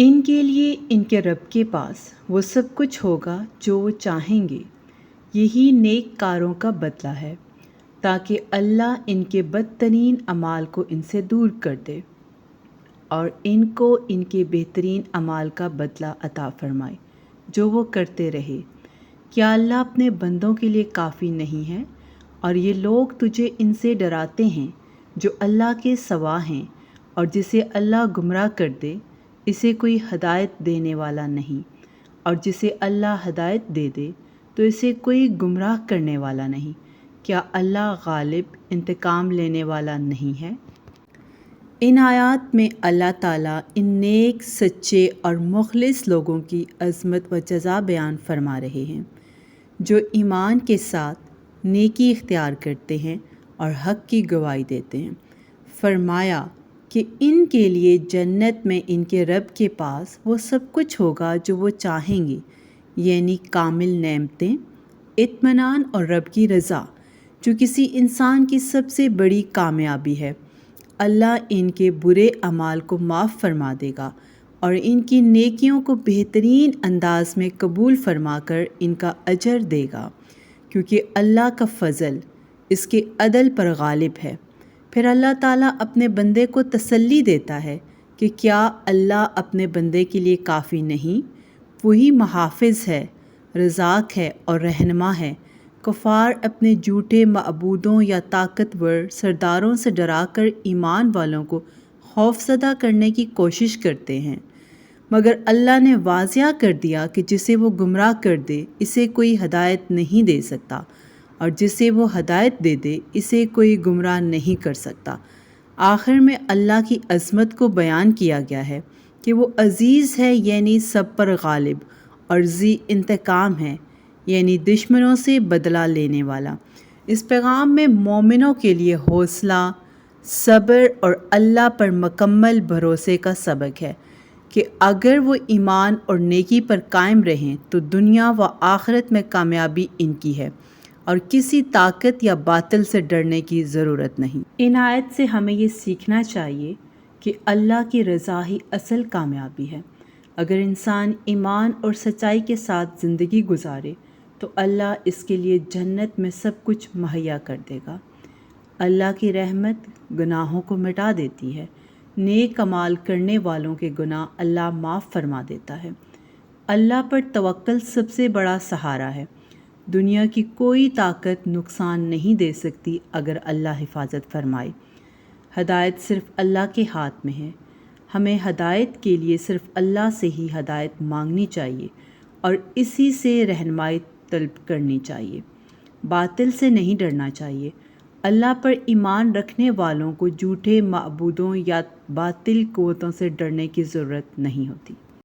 ان کے لیے ان کے رب کے پاس وہ سب کچھ ہوگا جو وہ چاہیں گے، یہی نیک کاروں کا بدلہ ہے، تاکہ اللہ ان کے بدترین اعمال کو ان سے دور کر دے اور ان کو ان کے بہترین اعمال کا بدلہ عطا فرمائے جو وہ کرتے رہے۔ کیا اللہ اپنے بندوں کے لیے کافی نہیں ہے؟ اور یہ لوگ تجھے ان سے ڈراتے ہیں جو اللہ کے سوا ہیں، اور جسے اللہ گمراہ کر دے اسے کوئی ہدایت دینے والا نہیں، اور جسے اللہ ہدایت دے دے تو اسے کوئی گمراہ کرنے والا نہیں۔ کیا اللہ غالب انتقام لینے والا نہیں ہے؟ ان آیات میں اللہ تعالیٰ ان نیک، سچے اور مخلص لوگوں کی عظمت و جزا بیان فرما رہے ہیں جو ایمان کے ساتھ نیکی اختیار کرتے ہیں اور حق کی گواہی دیتے ہیں۔ فرمایا کہ ان کے لیے جنت میں ان کے رب کے پاس وہ سب کچھ ہوگا جو وہ چاہیں گے، یعنی کامل نعمتیں، اطمینان اور رب کی رضا، جو کسی انسان کی سب سے بڑی کامیابی ہے۔ اللہ ان کے برے اعمال کو معاف فرما دے گا اور ان کی نیکیوں کو بہترین انداز میں قبول فرما کر ان کا اجر دے گا، کیونکہ اللہ کا فضل اس کے عدل پر غالب ہے۔ پھر اللہ تعالیٰ اپنے بندے کو تسلی دیتا ہے کہ کیا اللہ اپنے بندے کے لیے کافی نہیں؟ وہی محافظ ہے، رزاق ہے اور رہنما ہے۔ کفار اپنے جھوٹے معبودوں یا طاقتور سرداروں سے ڈرا کر ایمان والوں کو خوفزدہ کرنے کی کوشش کرتے ہیں، مگر اللہ نے واضح کر دیا کہ جسے وہ گمراہ کر دے اسے کوئی ہدایت نہیں دے سکتا، اور جسے وہ ہدایت دے دے اسے کوئی گمراہ نہیں کر سکتا۔ آخر میں اللہ کی عظمت کو بیان کیا گیا ہے کہ وہ عزیز ہے، یعنی سب پر غالب، اور ذی انتقام ہے، یعنی دشمنوں سے بدلہ لینے والا۔ اس پیغام میں مومنوں کے لیے حوصلہ، صبر اور اللہ پر مکمل بھروسے کا سبق ہے کہ اگر وہ ایمان اور نیکی پر قائم رہیں تو دنیا و آخرت میں کامیابی ان کی ہے، اور کسی طاقت یا باطل سے ڈرنے کی ضرورت نہیں۔ ان آیت سے ہمیں یہ سیکھنا چاہیے کہ اللہ کی رضا ہی اصل کامیابی ہے۔ اگر انسان ایمان اور سچائی کے ساتھ زندگی گزارے تو اللہ اس کے لیے جنت میں سب کچھ مہیا کر دے گا۔ اللہ کی رحمت گناہوں کو مٹا دیتی ہے۔ نیک اعمال کرنے والوں کے گناہ اللہ معاف فرما دیتا ہے۔ اللہ پر توکل سب سے بڑا سہارا ہے۔ دنیا کی کوئی طاقت نقصان نہیں دے سکتی اگر اللہ حفاظت فرمائے۔ ہدایت صرف اللہ کے ہاتھ میں ہے۔ ہمیں ہدایت کے لیے صرف اللہ سے ہی ہدایت مانگنی چاہیے اور اسی سے رہنمائی طلب کرنی چاہیے۔ باطل سے نہیں ڈرنا چاہیے۔ اللہ پر ایمان رکھنے والوں کو جھوٹے معبودوں یا باطل قوتوں سے ڈرنے کی ضرورت نہیں ہوتی۔